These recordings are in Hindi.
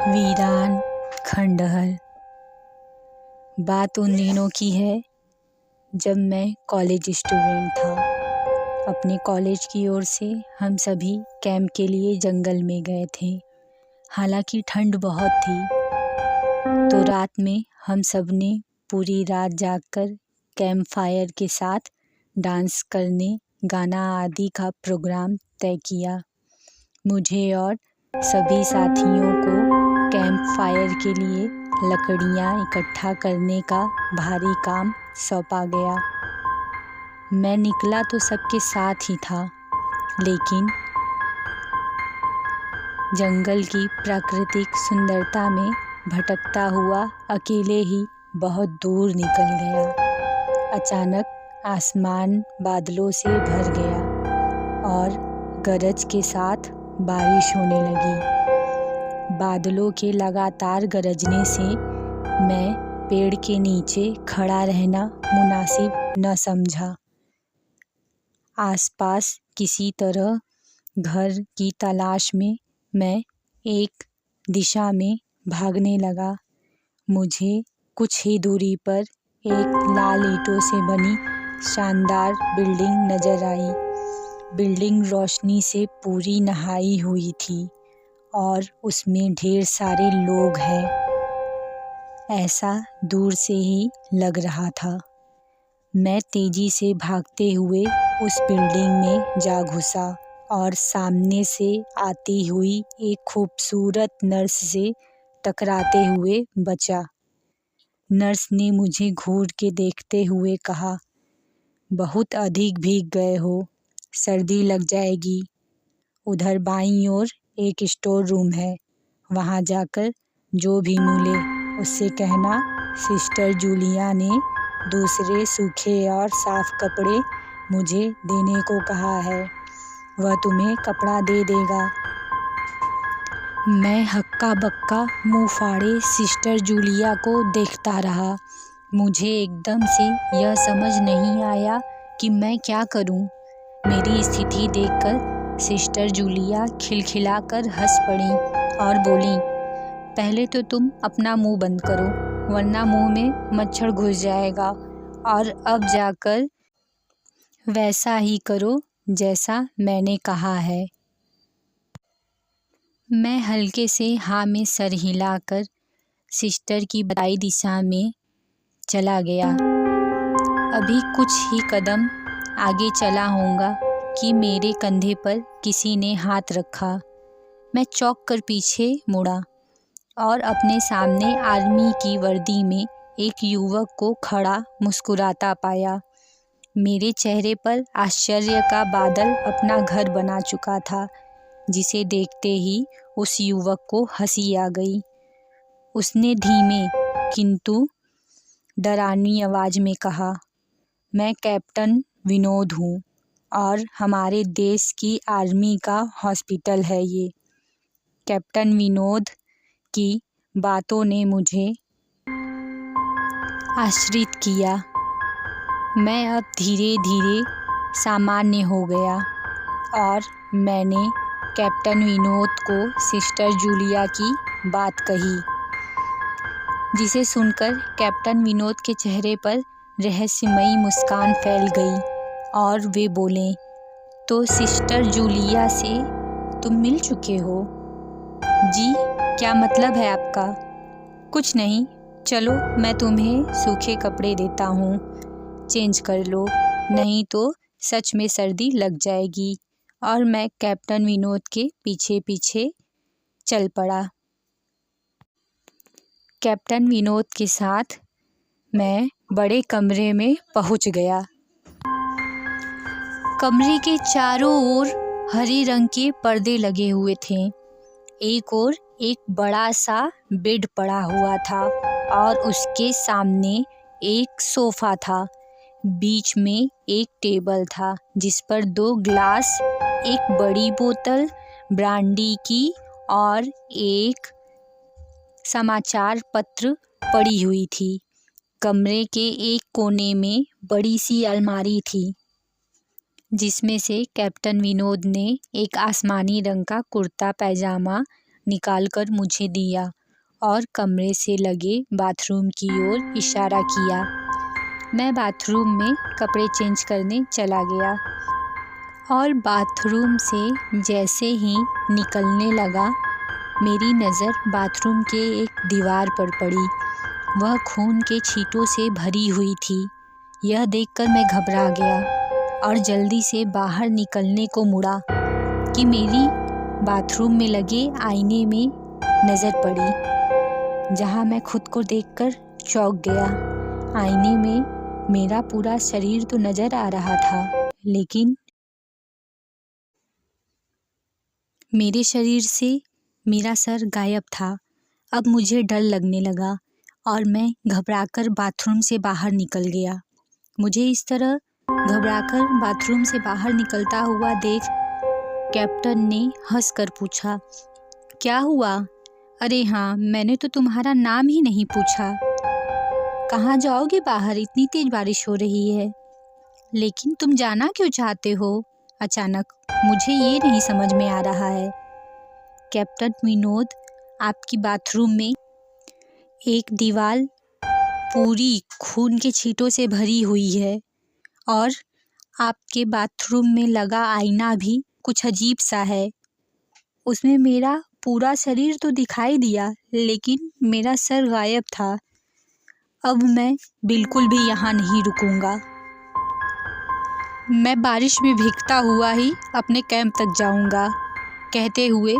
वीरान खंडहर। बात उन दिनों की है जब मैं कॉलेज स्टूडेंट था। अपने कॉलेज की ओर से हम सभी कैंप के लिए जंगल में गए थे। हालांकि ठंड बहुत थी, तो रात में हम सब ने पूरी रात जागकर कैंप फायर के साथ डांस करने, गाना आदि का प्रोग्राम तय किया। मुझे और सभी साथियों को कैंप फायर के लिए लकड़ियाँ इकट्ठा करने का भारी काम सौंपा गया। मैं निकला तो सबके साथ ही था, लेकिन जंगल की प्राकृतिक सुंदरता में भटकता हुआ अकेले ही बहुत दूर निकल गया। अचानक आसमान बादलों से भर गया और गरज के साथ बारिश होने लगी। बादलों के लगातार गरजने से मैं पेड़ के नीचे खड़ा रहना मुनासिब न समझा। आसपास किसी तरह घर की तलाश में मैं एक दिशा में भागने लगा। मुझे कुछ ही दूरी पर एक लाल ईंटों से बनी शानदार बिल्डिंग नजर आई। बिल्डिंग रोशनी से पूरी नहाई हुई थी और उसमें ढेर सारे लोग हैं, ऐसा दूर से ही लग रहा था। मैं तेजी से भागते हुए उस बिल्डिंग में जा घुसा और सामने से आती हुई एक खूबसूरत नर्स से टकराते हुए बचा। नर्स ने मुझे घूर के देखते हुए कहा, बहुत अधिक भीग गए हो, सर्दी लग जाएगी। उधर बाईं ओर एक स्टोर रूम है, वहाँ जाकर जो भी मिले उससे कहना सिस्टर जूलिया ने दूसरे सूखे और साफ कपड़े मुझे देने को कहा है, वह तुम्हें कपड़ा दे देगा। मैं हक्का बक्का मुंह फाड़े सिस्टर जूलिया को देखता रहा। मुझे एकदम से यह समझ नहीं आया कि मैं क्या करूं। मेरी स्थिति देखकर सिस्टर जूलिया खिलखिलाकर हंस पड़ी और बोली, पहले तो तुम अपना मुंह बंद करो, वरना मुंह में मच्छर घुस जाएगा, और अब जाकर वैसा ही करो जैसा मैंने कहा है। मैं हल्के से हाँ में सर हिलाकर सिस्टर की बताई दिशा में चला गया। अभी कुछ ही कदम आगे चला होऊंगा कि मेरे कंधे पर किसी ने हाथ रखा। मैं चौंक कर पीछे मुड़ा और अपने सामने आर्मी की वर्दी में एक युवक को खड़ा मुस्कुराता पाया। मेरे चेहरे पर आश्चर्य का बादल अपना घर बना चुका था, जिसे देखते ही उस युवक को हंसी आ गई। उसने धीमे किंतु डरावनी आवाज में कहा, मैं कैप्टन विनोद हूँ और हमारे देश की आर्मी का हॉस्पिटल है ये। कैप्टन विनोद की बातों ने मुझे आश्चर्यित किया। मैं अब धीरे धीरे सामान्य हो गया और मैंने कैप्टन विनोद को सिस्टर जूलिया की बात कही, जिसे सुनकर कैप्टन विनोद के चेहरे पर रहस्यमयी मुस्कान फैल गई और वे बोले, तो सिस्टर जूलिया से तुम मिल चुके हो? जी, क्या मतलब है आपका? कुछ नहीं, चलो मैं तुम्हें सूखे कपड़े देता हूँ, चेंज कर लो, नहीं तो सच में सर्दी लग जाएगी। और मैं कैप्टन विनोद के पीछे पीछे चल पड़ा। कैप्टन विनोद के साथ मैं बड़े कमरे में पहुँच गया। कमरे के चारों ओर हरे रंग के पर्दे लगे हुए थे। एक ओर एक बड़ा सा बेड पड़ा हुआ था और उसके सामने एक सोफा था। बीच में एक टेबल था जिस पर 2 ग्लास, एक बड़ी बोतल ब्रांडी की और एक समाचार पत्र पड़ी हुई थी। कमरे के एक कोने में बड़ी सी अलमारी थी, जिसमें से कैप्टन विनोद ने एक आसमानी रंग का कुर्ता पैजामा निकालकर मुझे दिया और कमरे से लगे बाथरूम की ओर इशारा किया। मैं बाथरूम में कपड़े चेंज करने चला गया और बाथरूम से जैसे ही निकलने लगा, मेरी नज़र बाथरूम के एक दीवार पर पड़ी। वह खून के छींटों से भरी हुई थी। यह देखकर मैं घबरा गया और जल्दी से बाहर निकलने को मुड़ा कि मेरी बाथरूम में लगे आईने में नज़र पड़ी, जहां मैं खुद को देखकर चौंक गया। आईने में मेरा पूरा शरीर तो नज़र आ रहा था, लेकिन मेरे शरीर से मेरा सर गायब था। अब मुझे डर लगने लगा और मैं घबराकर बाथरूम से बाहर निकल गया। मुझे इस तरह घबराकर बाथरूम से बाहर निकलता हुआ देख कैप्टन ने हंसकर पूछा, क्या हुआ? अरे हाँ, मैंने तो तुम्हारा नाम ही नहीं पूछा। कहाँ जाओगे बाहर? इतनी तेज बारिश हो रही है। लेकिन तुम जाना क्यों चाहते हो अचानक? मुझे ये नहीं समझ में आ रहा है। कैप्टन विनोद, आपकी बाथरूम में एक दीवार पूरी खून के छींटों से भरी हुई है और आपके बाथरूम में लगा आईना भी कुछ अजीब सा है। उसमें मेरा पूरा शरीर तो दिखाई दिया, लेकिन मेरा सर गायब था। अब मैं बिल्कुल भी यहाँ नहीं रुकूंगा। मैं बारिश में भीगता हुआ ही अपने कैंप तक जाऊंगा। कहते हुए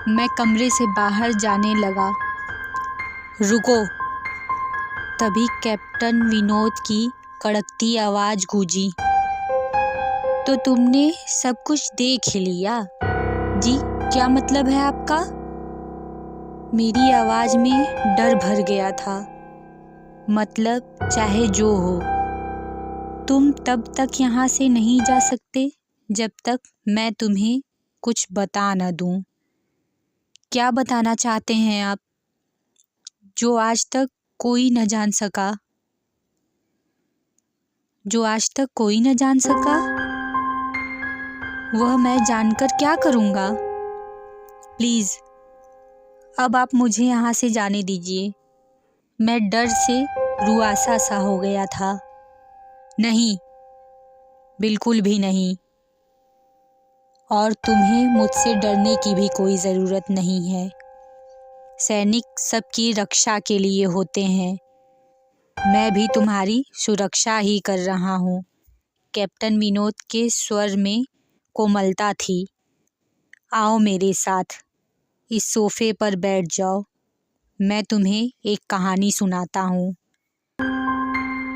मैं कमरे से बाहर जाने लगा। रुको! तभी कैप्टन विनोद की कड़कती आवाज़ गूंजी। तो तुमने सब कुछ देख ही लिया? जी, क्या मतलब है आपका? मेरी आवाज़ में डर भर गया था। मतलब चाहे जो हो, तुम तब तक यहाँ से नहीं जा सकते जब तक मैं तुम्हें कुछ बता न दूँ। क्या बताना चाहते हैं आप, जो आज तक कोई न जान सका? जो आज तक कोई न जान सका, वह मैं जानकर क्या करूँगा? प्लीज़ अब आप मुझे यहाँ से जाने दीजिए। मैं डर से रुआसा सा हो गया था। नहीं, बिल्कुल भी नहीं। और तुम्हें मुझसे डरने की भी कोई ज़रूरत नहीं है। सैनिक सबकी रक्षा के लिए होते हैं। मैं भी तुम्हारी सुरक्षा ही कर रहा हूँ। कैप्टन विनोद के स्वर में कोमलता थी। आओ मेरे साथ, इस सोफे पर बैठ जाओ। मैं तुम्हें एक कहानी सुनाता हूँ।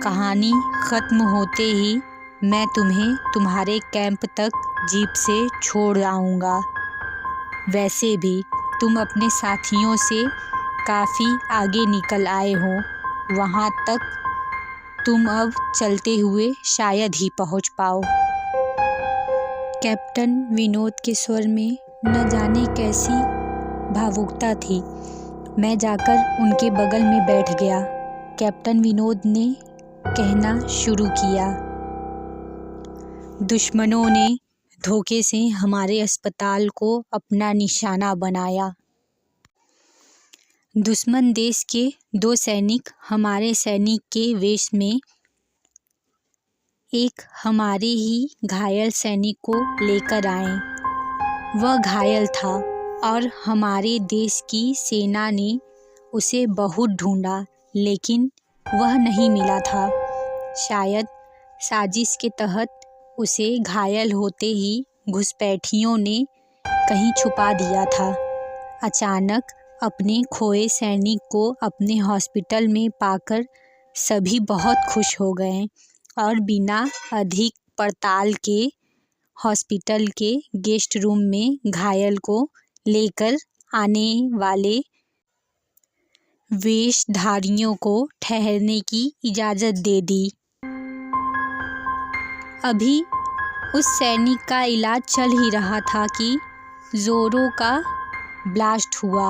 कहानी ख़त्म होते ही मैं तुम्हें तुम्हारे कैंप तक जीप से छोड़ आऊँगा। वैसे भी तुम अपने साथियों से काफ़ी आगे निकल आए हो। वहाँ तक तुम अब चलते हुए शायद ही पहुँच पाओ। कैप्टन विनोद के स्वर में न जाने कैसी भावुकता थी। मैं जाकर उनके बगल में बैठ गया। कैप्टन विनोद ने कहना शुरू किया, दुश्मनों ने धोखे से हमारे अस्पताल को अपना निशाना बनाया। दुश्मन देश के 2 सैनिक हमारे सैनिक के वेश में एक हमारे ही घायल सैनिक को लेकर आए। वह घायल था और हमारे देश की सेना ने उसे बहुत ढूंढा, लेकिन वह नहीं मिला था। शायद साजिश के तहत उसे घायल होते ही घुसपैठियों ने कहीं छुपा दिया था। अचानक अपने खोए सैनिक को अपने हॉस्पिटल में पाकर सभी बहुत खुश हो गए और बिना अधिक पड़ताल के हॉस्पिटल के गेस्ट रूम में घायल को लेकर आने वाले वेशधारियों को ठहरने की इजाज़त दे दी। अभी उस सैनिक का इलाज चल ही रहा था कि ज़ोरों का ब्लास्ट हुआ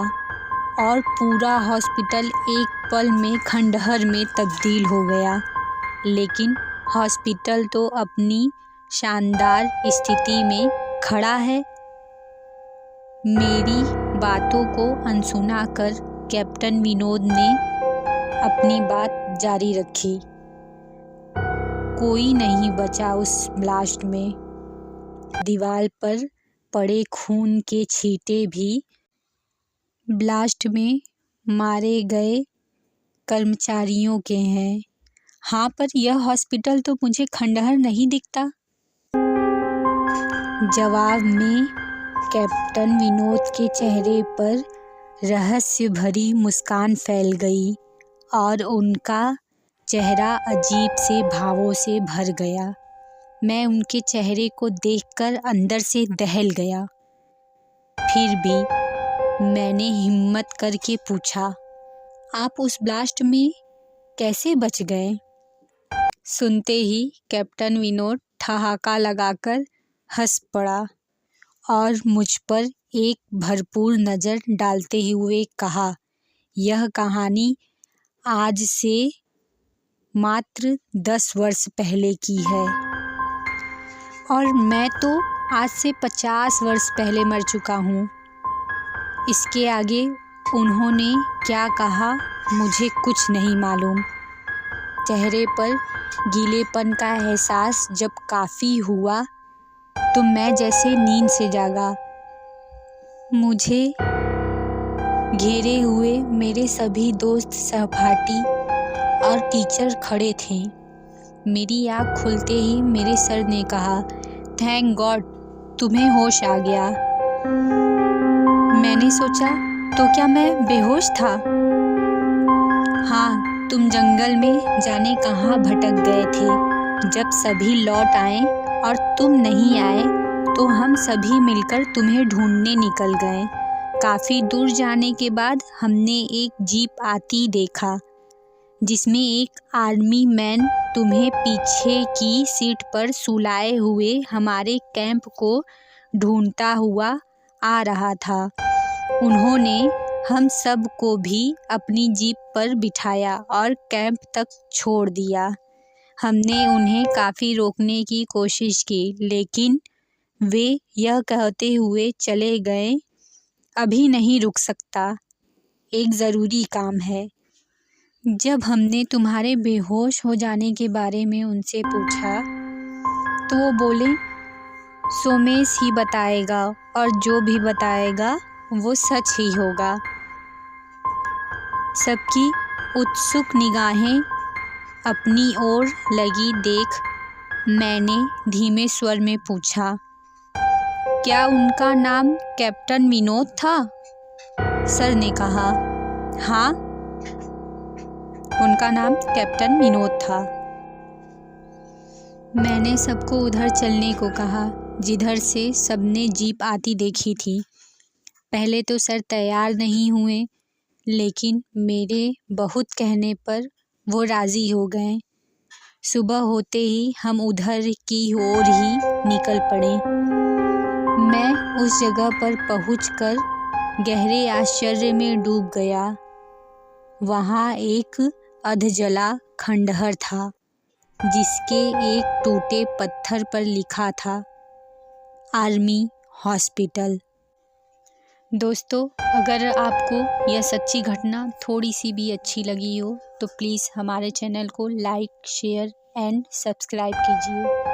और पूरा हॉस्पिटल एक पल में खंडहर में तब्दील हो गया। लेकिन हॉस्पिटल तो अपनी शानदार स्थिति में खड़ा है। मेरी बातों को अनसुना कर कैप्टन विनोद ने अपनी बात जारी रखी। कोई नहीं बचा उस ब्लास्ट में। दीवार पर पड़े खून के छींटे भी ब्लास्ट में मारे गए कर्मचारियों के हैं। हाँ, पर यह हॉस्पिटल तो मुझे खंडहर नहीं दिखता। जवाब में कैप्टन विनोद के चेहरे पर रहस्य भरी मुस्कान फैल गई और उनका चेहरा अजीब से भावों से भर गया। मैं उनके चेहरे को देखकर अंदर से दहल गया। फिर भी मैंने हिम्मत करके पूछा, आप उस ब्लास्ट में कैसे बच गए? सुनते ही कैप्टन विनोद ठहाका लगाकर हंस पड़ा और मुझ पर एक भरपूर नज़र डालते हुए कहा, यह कहानी आज से मात्र 10 वर्ष पहले की है और मैं तो आज से 50 वर्ष पहले मर चुका हूँ। इसके आगे उन्होंने क्या कहा मुझे कुछ नहीं मालूम। चेहरे पर गीलेपन का एहसास जब काफ़ी हुआ तो मैं जैसे नींद से जागा। मुझे घेरे हुए मेरे सभी दोस्त, सहपाठी और टीचर खड़े थे। मेरी आँख खुलते ही मेरे सर ने कहा, थैंक गॉड तुम्हें होश आ गया। मैंने सोचा, तो क्या मैं बेहोश था? हाँ, तुम जंगल में जाने कहाँ भटक गए थे। जब सभी लौट आए और तुम नहीं आए तो हम सभी मिलकर तुम्हें ढूंढने निकल गए। काफ़ी दूर जाने के बाद हमने एक जीप आती देखा जिसमें एक आर्मी मैन तुम्हें पीछे की सीट पर सुलाए हुए हमारे कैंप को ढूंढता हुआ आ रहा था। उन्होंने हम सब को भी अपनी जीप पर बिठाया और कैंप तक छोड़ दिया। हमने उन्हें काफ़ी रोकने की कोशिश की, लेकिन वे यह कहते हुए चले गए, अभी नहीं रुक सकता, एक ज़रूरी काम है। जब हमने तुम्हारे बेहोश हो जाने के बारे में उनसे पूछा तो वो बोले, सोमेश ही बताएगा और जो भी बताएगा वो सच ही होगा। सबकी उत्सुक निगाहें अपनी ओर लगी देख मैंने धीमे स्वर में पूछा, क्या उनका नाम कैप्टन विनोद था? सर ने कहा, हाँ, उनका नाम कैप्टन विनोद था। मैंने सबको उधर चलने को कहा जिधर से सबने जीप आती देखी थी। पहले तो सर तैयार नहीं हुए, लेकिन मेरे बहुत कहने पर वो राज़ी हो गए। सुबह होते ही हम उधर की ओर ही निकल पड़े। मैं उस जगह पर पहुंचकर गहरे आश्चर्य में डूब गया। वहाँ एक अधजला खंडहर था जिसके एक टूटे पत्थर पर लिखा था, आर्मी हॉस्पिटल। दोस्तों, अगर आपको यह सच्ची घटना थोड़ी सी भी अच्छी लगी हो तो प्लीज़ हमारे चैनल को लाइक, शेयर एंड सब्सक्राइब कीजिए।